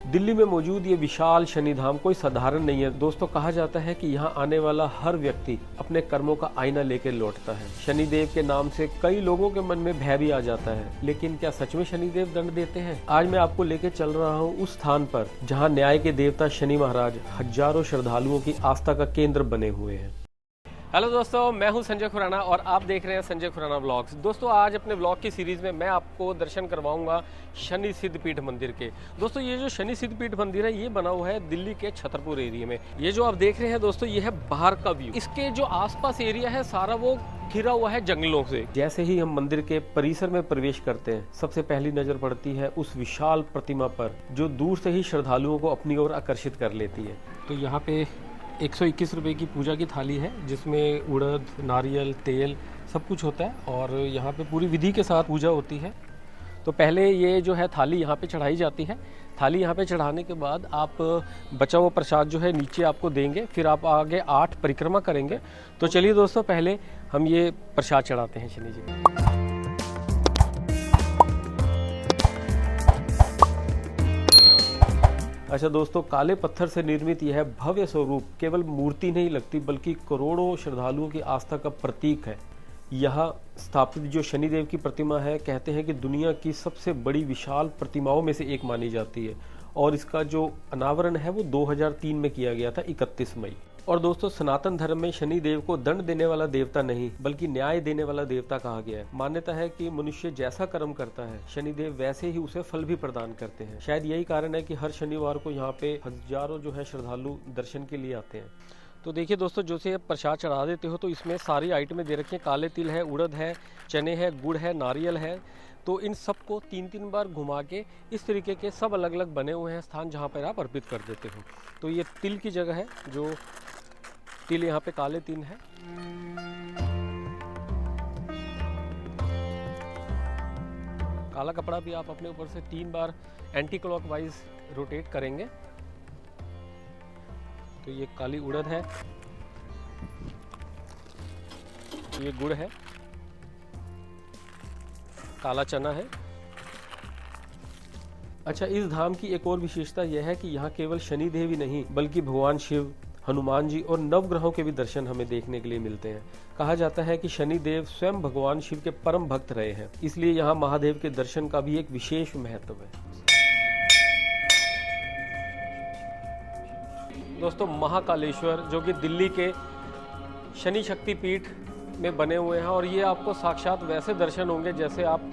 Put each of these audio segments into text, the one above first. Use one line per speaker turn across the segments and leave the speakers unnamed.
दिल्ली में मौजूद ये विशाल शनिधाम कोई साधारण नहीं है दोस्तों। कहा जाता है कि यहाँ आने वाला हर व्यक्ति अपने कर्मों का आईना लेकर लौटता है। शनिदेव के नाम से कई लोगों के मन में भय भी आ जाता है, लेकिन क्या सच में शनिदेव दंड देते हैं? आज मैं आपको लेकर चल रहा हूँ उस स्थान पर जहाँ न्याय के देवता शनि महाराज हजारों श्रद्धालुओं की आस्था का केंद्र बने हुए हैं। हेलो दोस्तों, मैं हूं संजय खुराना और आप देख रहे हैं संजय खुराना व्लॉग्स। दोस्तों, आज अपने व्लॉग की सीरीज़ में मैं आपको दर्शन करवाऊंगा शनि सिद्धपीठ मंदिर के। दोस्तों, ये जो शनि सिद्धपीठ मंदिर है ये बना हुआ है दिल्ली के छतरपुर एरिया में। ये जो आप देख रहे हैं दोस्तों, ये है बाहर का व्यू। इसके जो आसपास एरिया है सारा वो घिरा हुआ है जंगलों से। जैसे ही हम मंदिर के परिसर में प्रवेश करते हैं, सबसे पहली नजर पड़ती है उस विशाल प्रतिमा पर जो दूर से ही श्रद्धालुओं को अपनी ओर आकर्षित कर लेती है। तो यहाँ पे 121 रुपये की पूजा की थाली है जिसमें उड़द, नारियल, तेल सब कुछ होता है और यहाँ पे पूरी विधि के साथ पूजा होती है। तो पहले ये जो है थाली यहाँ पे चढ़ाई जाती है। थाली यहाँ पे चढ़ाने के बाद आप बचा हुआ प्रसाद जो है नीचे आपको देंगे, फिर आप आगे 8 परिक्रमा करेंगे। तो चलिए दोस्तों, पहले हम ये प्रसाद चढ़ाते हैं शनि जी को। अच्छा दोस्तों, काले पत्थर से निर्मित यह भव्य स्वरूप केवल मूर्ति नहीं लगती बल्कि करोड़ों श्रद्धालुओं की आस्था का प्रतीक है। यहाँ स्थापित जो शनिदेव की प्रतिमा है, कहते हैं कि दुनिया की सबसे बड़ी विशाल प्रतिमाओं में से एक मानी जाती है और इसका जो अनावरण है वो 2003 में किया गया था, 31 मई। और दोस्तों, सनातन धर्म में शनिदेव को दंड देने वाला देवता नहीं बल्कि न्याय देने वाला देवता कहा गया है। मान्यता है कि मनुष्य जैसा कर्म करता है शनिदेव वैसे ही उसे फल भी प्रदान करते हैं। शायद यही कारण है कि हर शनिवार को यहाँ पे हजारों जो है श्रद्धालु दर्शन के लिए आते हैं। तो देखिए दोस्तों, जो से प्रसाद चढ़ा देते हो तो इसमें सारी आइटमें दे रखी हैं। काले तिल है, उड़द है, चने हैं, गुड़ है, नारियल है। तो इन सबको 3-3 बार घुमा के इस तरीके के सब अलग अलग बने हुए हैं स्थान जहाँ पर आप अर्पित कर देते हो। तो ये तिल की जगह है, जो तिल यहाँ पे काले तिल है। काला कपड़ा भी आप अपने ऊपर से 3 बार एंटी क्लॉकवाइज रोटेट करेंगे। तो ये काली उड़द है, ये गुड़ है, काला चना है। अच्छा, इस धाम की एक और विशेषता यह है कि यहाँ केवल शनिदेव ही नहीं बल्कि भगवान शिव, हनुमान जी और नवग्रहों के भी दर्शन हमें देखने के लिए मिलते हैं। कहा जाता है कि शनिदेव स्वयं भगवान शिव के परम भक्त रहे हैं, इसलिए यहाँ महादेव के दर्शन का भी एक विशेष महत्व है। दोस्तों, महाकालेश्वर जो कि दिल्ली के शनि शक्ति पीठ में बने हुए हैं और ये आपको साक्षात वैसे दर्शन होंगे जैसे आप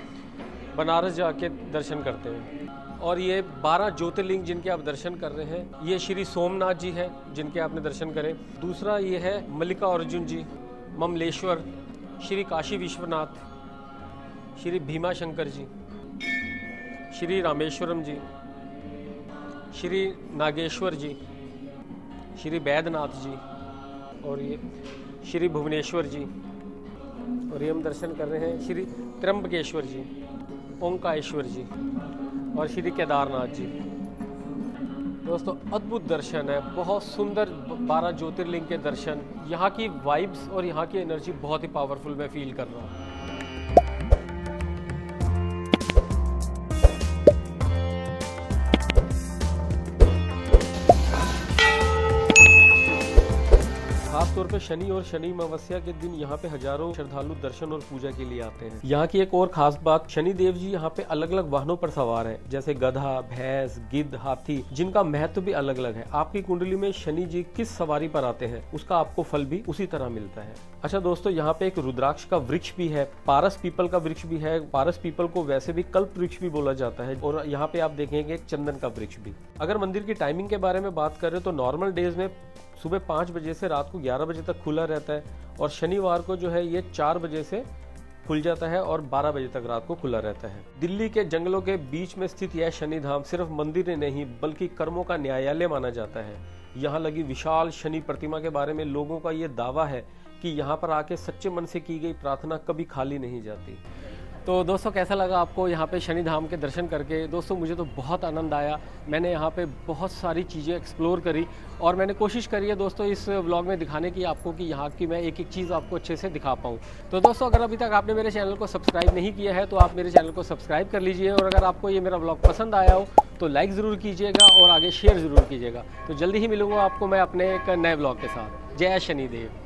बनारस जाके दर्शन करते हैं। और ये 12 ज्योतिर्लिंग जिनके आप दर्शन कर रहे हैं, ये श्री सोमनाथ जी हैं जिनके आपने दर्शन करें। दूसरा ये है मल्लिकार्जुन जी, ममलेश्वर, श्री काशी विश्वनाथ, श्री भीमा शंकर जी, श्री रामेश्वरम जी, श्री नागेश्वर जी, श्री बैद्यनाथ जी और ये श्री भुवनेश्वर जी। और ये हम दर्शन कर रहे हैं श्री त्र्यंबकेश्वर जी, ओंकारेश्वर जी और श्री केदारनाथ जी। दोस्तों, अद्भुत दर्शन है, बहुत सुंदर 12 ज्योतिर्लिंग के दर्शन। यहाँ की वाइब्स और यहाँ की एनर्जी बहुत ही पावरफुल मैं फील कर रहा हूँ। खासतौर पे शनि और शनि अमावस्या के दिन यहाँ पे हजारों श्रद्धालु दर्शन और पूजा के लिए आते हैं। यहाँ की एक और खास बात, शनि देव जी यहाँ पे अलग अलग वाहनों पर सवार हैं, जैसे गधा, भैंस, गिद्ध, हाथी, जिनका महत्व भी अलग अलग है। आपकी कुंडली में शनि जी किस सवारी पर आते हैं उसका आपको फल भी उसी तरह मिलता है। अच्छा दोस्तों, यहाँ पे एक रुद्राक्ष का वृक्ष भी है, पारस पीपल का वृक्ष भी है। पारस पीपल को वैसे भी कल्प वृक्ष भी बोला जाता है। और यहाँ पे आप देखेंगे एक चंदन का वृक्ष भी। अगर मंदिर की टाइमिंग के बारे में बात करें तो नॉर्मल डेज में सुबह 5 बजे से रात को 11 बजे तक खुला रहता है और शनिवार को जो है ये 4 बजे से खुल जाता है और 12 बजे तक रात को खुला रहता है। दिल्ली के जंगलों के बीच में स्थित यह शनिधाम सिर्फ मंदिर ही नहीं बल्कि कर्मों का न्यायालय माना जाता है। यहाँ लगी विशाल शनि प्रतिमा के बारे में लोगों का ये दावा है कि यहाँ पर आके सच्चे मन से की गई प्रार्थना कभी खाली नहीं जाती। तो दोस्तों कैसा लगा आपको यहाँ पे शनि धाम के दर्शन करके? दोस्तों मुझे तो बहुत आनंद आया। मैंने यहाँ पे बहुत सारी चीज़ें एक्सप्लोर करी और मैंने कोशिश करी है दोस्तों इस व्लॉग में दिखाने की आपको कि यहाँ की मैं एक एक चीज़ आपको अच्छे से दिखा पाऊँ। तो दोस्तों अगर अभी तक आपने मेरे चैनल को सब्सक्राइब नहीं किया है तो आप मेरे चैनल को सब्सक्राइब कर लीजिए, और अगर आपको ये मेरा व्लॉग पसंद आया हो तो लाइक ज़रूर कीजिएगा और आगे शेयर ज़रूर कीजिएगा। तो जल्दी ही मिलूँगा आपको मैं अपने एक नए व्लॉग के साथ। जय शनिदेव।